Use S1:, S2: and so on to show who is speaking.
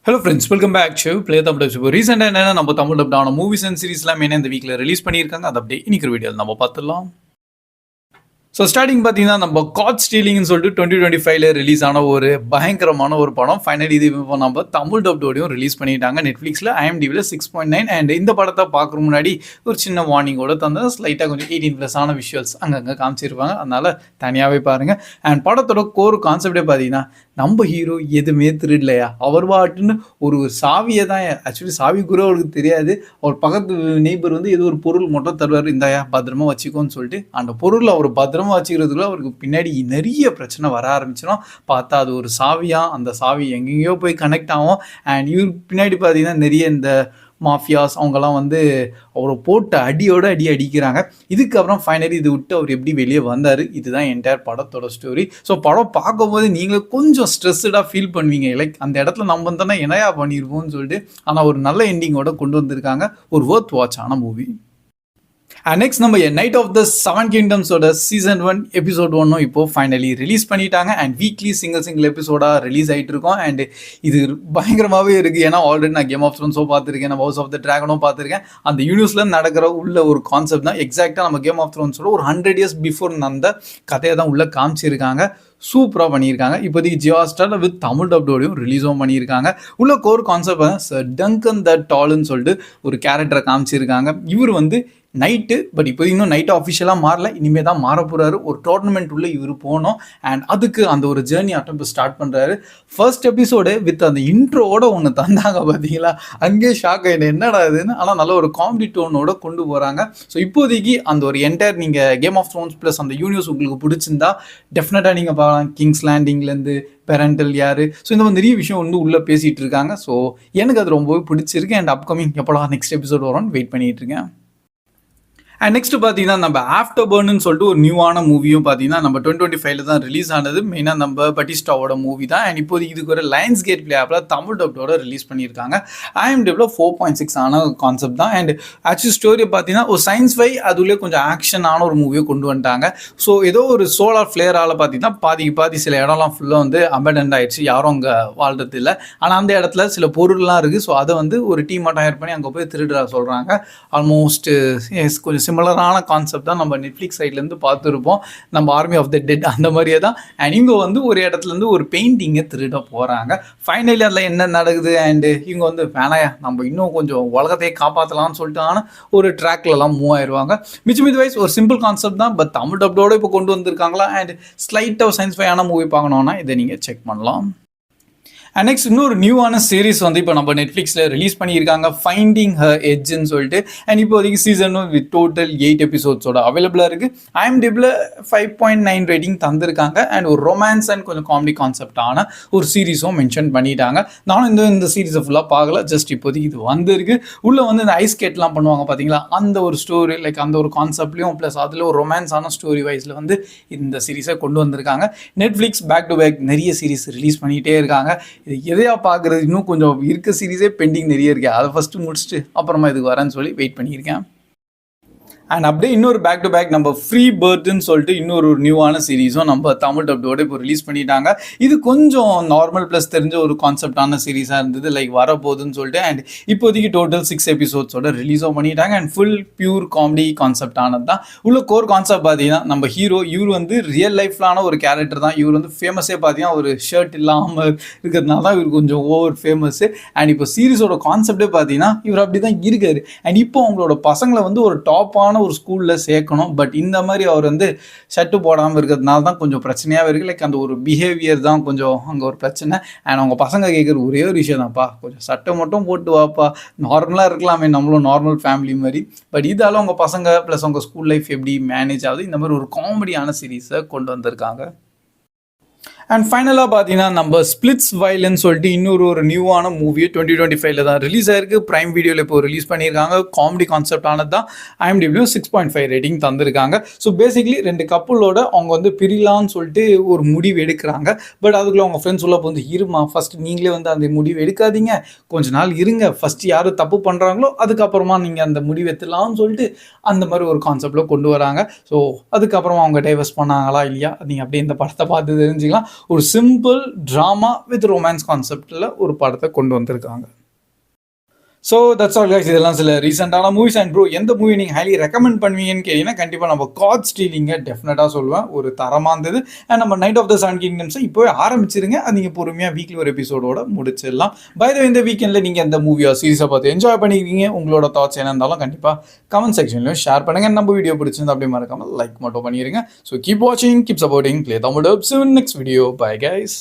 S1: Hello friends, welcome back to play Tamil. இப்போ ரீசெண்டாக என்னென்ன நம்ம தமிழ் டப்டான மூவிஸ் அண்ட் சீரிஸ்லாம் என்ன இந்த வீக்கில் ரிலீஸ் பண்ணியிருக்காங்க, அதை அப்படியே இன்னைக்கு வீடியோவில் நம்ம பார்த்துடலாம். ஸோ ஸ்டார்டிங் பார்த்தீங்கன்னா நம்ம காட் ஸ்டீலிங்னு சொல்லிட்டு 2025 ரிலீஸ் ஆன ஒரு பயங்கரமான ஒரு படம். ஃபைனலி இது இப்போ நம்ம தமிழ் டப்டோடையும் ரிலீஸ் பண்ணிட்டாங்க நெட்ஃப்ளிக்ஸில். IMDbல 6.9. அண்ட் இந்த படத்தை பார்க்குற முன்னாடி ஒரு சின்ன வார்னிங்கோட தந்த ஸ்லைட்டாக கொஞ்சம் 18+ ஆன விஷுவல்ஸ் அங்கங்கே காமிச்சிருப்பாங்க. அதனால் தனியாகவே பாருங்கள். அண்ட் படத்தோட கோர் கான்செப்டே பார்த்தீங்கன்னா, நம்ம ஹீரோ எதுவுமே திருடலையா, அவர் பாட்டுன்னு ஒரு சாவியை தான், ஆக்சுவலி சாவி கூட அவருக்கு தெரியாது. அவர் பக்கத்து நெய்பர் வந்து ஏதோ ஒரு பொருள் மட்டும் தருவார், இந்தாயா பத்திரமா வச்சுக்கோன்னு சொல்லிட்டு. அந்த பொருள் அவர் பத்திரமா வச்சுக்கிறதுக்குள்ள அவருக்கு பின்னாடி நிறைய பிரச்சனை வர ஆரம்பிச்சிடும். பார்த்தா அது ஒரு சாவியா, அந்த சாவி எங்கெங்கேயோ போய் கனெக்ட் ஆகும். அண்ட் இவருக்கு பின்னாடி பார்த்தீங்கன்னா நிறைய இந்த மாஃபியாஸ் அவங்கெல்லாம் வந்து அவரை போட்டு அடியோட அடிக்கிறாங்க. இதுக்கப்புறம் ஃபைனலி இது விட்டு அவர் எப்படி வெளியே வந்தார், இதுதான் என்டையர் படத்தோட ஸ்டோரி. ஸோ படம் பார்க்கும்போது நீங்களே கொஞ்சம் ஸ்ட்ரெஸ்டாக ஃபீல் பண்ணுவீங்க, லைக் அந்த இடத்துல நம்ம வந்தோன்னா என்னையா பண்ணியிருப்போம்னு சொல்லிட்டு. ஆனால் ஒரு நல்ல எண்டிங்கோட கொண்டு வந்திருக்காங்க. ஒரு வொர்த் வாட்ச் ஆன மூவி. அண்ட் நெக்ஸ்ட் நம்ம நைட் ஆஃப் த 7 கிங்டம்ஸோட சீசன் 1 எபிசோட் 1 இப்போ ஃபைனலி ரிலீஸ் பண்ணிட்டாங்க. அண்ட் வீக்லி சிங்கிள் எபிசோடாக ரிலீஸ் ஆகிட்டு இருக்கோம். அண்ட் இது பயங்கரமாகவே இருக்குது. ஏன்னா ஆல்ரெடி நான் கேம் ஆஃப் த்ரோன்ஸோ பார்த்துருக்கேன், நம்ம ஹவுஸ் ஆஃப் த டிராகனும் பார்த்துருக்கேன். அந்த யூனிவர்ஸில் நடக்கிற உள்ள ஒரு கான்செப்ட் தான் எக்ஸாக்டாக நம்ம கேம் ஆஃப் த்ரோன்ஸோட ஒரு 100 years பிஃபோர் அந்த கதையை தான் உள்ளே காமிச்சிருக்காங்க. சூப்பராக பண்ணியிருக்காங்க. இப்போதைக்கு ஜியோ ஹாட்ஸ்டாரில் வித் தமிழ் டப்டோடையும் ரிலீஸும் பண்ணியிருக்காங்க. உள்ள கோர் கான்செப்ட் தான் சர் டங்கன் த டால்னு சொல்லிட்டு ஒரு கேரக்டரை காமிச்சிருக்காங்க. இவர் வந்து நைட்டு, பட் இப்போ இன்னும் நைட்டு அஃபிஷியலாக மாறல, இனிமேல் தான் மாற போகிறாரு. ஒரு டோர்னமெண்ட் உள்ள இவர் போனோம். அண்ட் அதுக்கு அந்த ஒரு ஜேர்னி அட்டம் ஸ்டார்ட் பண்ணுறாரு. ஃபர்ஸ்ட் எபிசோடு வித் அந்த இன்ட்ரோவோட ஒன்று தந்தாங்க பார்த்தீங்களா, அங்கேயே ஷாக் ஆகிடும் என்னடா இதுன்னு. ஆனால் நல்ல ஒரு காமெடி டோனோட கொண்டு போகிறாங்க. ஸோ இப்போதைக்கு அந்த ஒரு என்டையர் நீங்கள் கேம் ஆஃப் த்ரோன்ஸ் ப்ளஸ் அந்த யூனிவர்ஸ் உங்களுக்கு பிடிச்சிருந்தா டெஃபினட்டாக நீங்கள் பார்க்கலாம். கிங்ஸ் லேண்டிங்லேருந்து பேரண்டல் யார், ஸோ இந்த மாதிரி நிறைய விஷயம் வந்து உள்ளே பேசிகிட்டு இருக்காங்க. ஸோ எனக்கு அது ரொம்பவே பிடிச்சிருக்கு. அண்ட் அப்கமிங் எப்போலாம் நெக்ஸ்ட் எபிசோட் வரும்னு வெயிட் பண்ணிகிட்டு இருக்கேன். அண்ட் நெக்ஸ்ட் பார்த்தீங்கன்னா நம்ம ஆஃப்டர் பர்ன்னு சொல்லிட்டு ஒரு நியூவான மூவியும் பார்த்தீங்கன்னா நம்ம 2025 தான் ரிலீஸ் ஆனது. மெயினாக நம்ம பட்டிஸ்டாவோட மூவி தான். அண்ட் இப்போது இதுக்கு ஒரு லைன்ஸ் கேட் பிளே ஆப்பில் தமிழ் டப்டோட ரிலீஸ் பண்ணியிருக்காங்க. IMDbல 4.6 ஆன கான்செப்ட் தான். அண்ட் ஆக்சுவலி ஸ்டோரி பார்த்தீங்கன்னா ஒரு சயின்ஸ் ஃபை, அதுலேயே கொஞ்சம் ஆக்ஷனான ஒரு மூவியை கொண்டு வந்துட்டாங்க. ஸோ ஏதோ ஒரு சோலார் ஃப்ளேரால் பார்த்தீங்கன்னா பாதி சில இடம்லாம் ஃபுல்லாக வந்து அபண்டன்ட் ஆயிடுச்சு, யாரும் அங்கே வாழ்றது இல்லை. ஆனால் அந்த இடத்துல சில பொருள்லாம் இருக்குது. ஸோ அதை வந்து ஒரு டீமாக டயர் பண்ணி அங்கே போய் திருடுறா சொல்கிறாங்க. ஆல்மோஸ்ட் கொஞ்சம் சிமிலரான கான்செப்ட் தான் நம்ம நெட்ஃப்ளிக்ஸ் சைட்லேருந்து பார்த்துருப்போம், நம்ம ஆர்மி ஆஃப் த டெட் அந்த மாதிரியே தான். அண்ட் இவங்க வந்து ஒரு இடத்துலேருந்து ஒரு பெயிண்டிங்கை திருட போகிறாங்க. ஃபைனலி அதில் என்ன நடக்குது, அண்டு இவங்க வந்து வேணாயா நம்ம இன்னும் கொஞ்சம் உலகத்தையே காப்பாற்றலாம்னு சொல்லிட்டு ஆனால் ஒரு ட்ராக்லலாம் மூவ் ஆயிடுவாங்க. மிச்சம் வைஸ் ஒரு சிம்பிள் கான்செப்ட் தான், பட் தமிழ் டப்டோட இப்போ கொண்டு வந்திருக்காங்களா. அண்ட் ஸ்லைட்டாக சயின்ஸ் ஃபையான மூவி பார்க்கணுன்னா இதை நீங்கள் செக் பண்ணலாம். அண்ட் நெக்ஸ்ட் இன்னொரு நியூவான சீரிஸ் வந்து இப்போ நம்ம நெட்ஃப்ளிக்ஸில் ரிலீஸ் பண்ணியிருக்காங்க, ஃபைண்டிங் ஹர் எட்ஜ்னு சொல்லிட்டு. அண்ட் இப்போதைக்கு சீசன் 1 வித் டோட்டல் 8 எபிசோட்ஸோட அவைலபிளாக இருக்குது. IMDbல 5.9 ரேட்டிங் தந்திருக்காங்க. அண்ட் ஒரு ரொமான்ஸ் அண்ட் கொஞ்சம் காமெடி கான்செப்டான ஒரு சீரிஸும் மென்ஷன் பண்ணிட்டாங்க. நானும் இந்த சீரிஸை ஃபுல்லாக பார்க்கல, ஜஸ்ட் இப்போதைக்கு இது வந்திருக்கு. உள்ளே வந்து இந்த ஐஸ் ஸ்கேட்லாம் பண்ணுவாங்க பார்த்தீங்களா, அந்த ஒரு ஸ்டோரி, லைக் அந்த ஒரு கான்செப்ட்லையும் ப்ளஸ் அதில் ஒரு ரொமான்ஸான ஸ்டோரி வைஸில் வந்து இந்த சீரிஸை கொண்டு வந்திருக்காங்க. நெட்ஃப்ளிக்ஸ் பேக் டு பேக் நிறைய சீரிஸ் ரிலீஸ் பண்ணிகிட்டே இருக்காங்க. இது எதையா பார்க்குறது, இன்னும் கொஞ்சம் இருக்க சீரீஸே பெண்டிங் நிறைய இருக்கு. அதை ஃபஸ்ட்டு முடிச்சுட்டு அப்புறமா இதுக்கு வரேன்னு சொல்லி வெயிட் பண்ணியிருக்கேன். அண்ட் அப்படியே இன்னொரு பேக் டு பேக் நம்ம ஃப்ரீ பேர்டுன்னு சொல்லிட்டு இன்னொரு நியூவான சீரீஸும் நம்ம தமிழ் டப்டோட இப்போ ரிலீஸ் பண்ணிட்டாங்க. இது கொஞ்சம் நார்மல் ப்ளஸ் தெரிஞ்ச ஒரு கான்செப்டான சீரீஸாக இருந்தது, லைக் வரப்போகுதுன்னு சொல்லிட்டு. அண்ட் இப்போதைக்கு டோட்டல் 6 எபிசோட்ஸோட ரிலீஸும் பண்ணிட்டாங்க. அண்ட் ஃபுல் பியூர் காமெடி கான்செப்டானது தான். உள்ள கோர் கான்செப்ட் பார்த்தீங்கன்னா நம்ம ஹீரோ இவர் வந்து ரியல் லைஃப்லான ஒரு கேரக்டர் தான். இவர் வந்து ஃபேமஸே பார்த்தீங்கன்னா ஒரு ஷர்ட் இல்லாமல் இருக்கிறதுனால தான் இவர் கொஞ்சம் ஓவர் ஃபேமஸ்ஸு. அண்ட் இப்போ சீரீஸோட கான்செப்டே பார்த்தீங்கன்னா இவர் அப்படி தான் இருக்காரு. அண்ட் இப்போ அவங்களோட பசங்களை வந்து ஒரு டாப்பான ஒரு ஸ்கூலில் சேர்க்கணும், பட் இந்த மாதிரி அவர் வந்து ஷர்ட்டு போடாமல் இருக்கிறதுனால தான் கொஞ்சம் பிரச்சனையாகவே இருக்குது. லைக் அந்த ஒரு பிஹேவியர் தான் கொஞ்சம் அங்கே ஒரு பிரச்சனை. அண்ட் அவங்க பசங்க கேட்குற ஒரே ஒரு விஷயம் தான்ப்பா, கொஞ்சம் சட்டை மட்டும் போட்டு வாப்பா, நார்மலாக இருக்கலாமே நம்மளும் நார்மல் ஃபேமிலி மாதிரி. பட் இதால் அவங்க பசங்க ப்ளஸ் அவங்க ஸ்கூல் லைஃப் எப்படி மேனேஜ் ஆகுது, இந்த மாதிரி ஒரு காமெடியான சீரீஸை கொண்டு வந்திருக்காங்க. அண்ட் ஃபைனலாக பார்த்தீங்கன்னா நம்ம ஸ்பிளிட்ஸ் வயலன்ஸ் சொல்லிட்டு இன்னொரு நியூவான மூவியை 2025 தான் ரிலீஸ் ஆயிருக்கு. பிரைம் வீடியோவில் இப்போ ரிலீஸ் பண்ணியிருக்காங்க. காமெடி கான்செப்ட் ஆனது தான். IMDbல 6.5 ரேட்டிங் தந்திருக்காங்க. ஸோ பேசிக்லி 2 கப்புளோட அவங்க வந்து பிரிலான்னு சொல்லிட்டு ஒரு முடிவு எடுக்கிறாங்க. பட் அதுக்குள்ள அவங்க ஃப்ரெண்ட்ஸ் உள்ள வந்து இருமா ஃபஸ்ட்டு நீங்களே வந்து அந்த முடிவு எடுக்காதீங்க, கொஞ்ச நாள் இருங்க, ஃபஸ்ட்டு யார் தப்பு பண்ணுறாங்களோ அதுக்கப்புறமா நீங்கள் அந்த முடிவு எடுத்துலாம்னு சொல்லிட்டு அந்த மாதிரி ஒரு கான்செப்டில் கொண்டு வராங்க. ஸோ அதுக்கப்புறமா அவங்க டைவர்ஸ் பண்ணாங்களா இல்லையா, நீங்கள் அப்படியே இந்த படத்தை பார்த்து தெரிஞ்சுக்கலாம். ஒரு சிம்பிள் ட்ராமா வித் ரொமான்ஸ் கான்செப்டில் ஒரு படத்தை கொண்டு வந்திருக்காங்க. So that's all guys. இதெல்லாம் சில ரீசெண்டான மூவிஸ். அண்ட் ப்ரோ, எந்த மூவி நீங்கள் ஹைலி ரெக்கமெண்ட் பண்ணுவீங்கன்னு கேட்டீங்கன்னா கண்டிப்பாக நம்ம காட் ஸ்டீலிங்கை டெஃபினட்டாக சொல்லுவேன். ஒரு தரமாக இருந்தது. அண்ட் நம்ம நைட் ஆஃப் த செவன் கிங்டம்ஸை இப்போவே ஆரம்பிச்சிருங்க. அது நீங்கள் பொறுமையாக வீக்லி ஒரு எபிசோடோட முடிச்சிடலாம். பை த வே, இந்த வீக்கெண்டில் நீங்கள் எந்த மூவியோ சீரிஸை பார்த்து என்ஜாய் பண்ணிக்கிறீங்க, உங்களோட தாட்ஸ் என்ன இருந்தாலும் கண்டிப்பாக கமெண்ட் செக்ஷன்லையும் ஷேர் பண்ணுங்கள். நம்ம வீடியோ பிடிச்சிருந்தா அப்படியே மறக்காமல் லைக் மட்டும் பண்ணிடுங்க. ஸோ கீப் வாட்சிங், keep supporting play Tamil dub. See you in next video. Bye guys.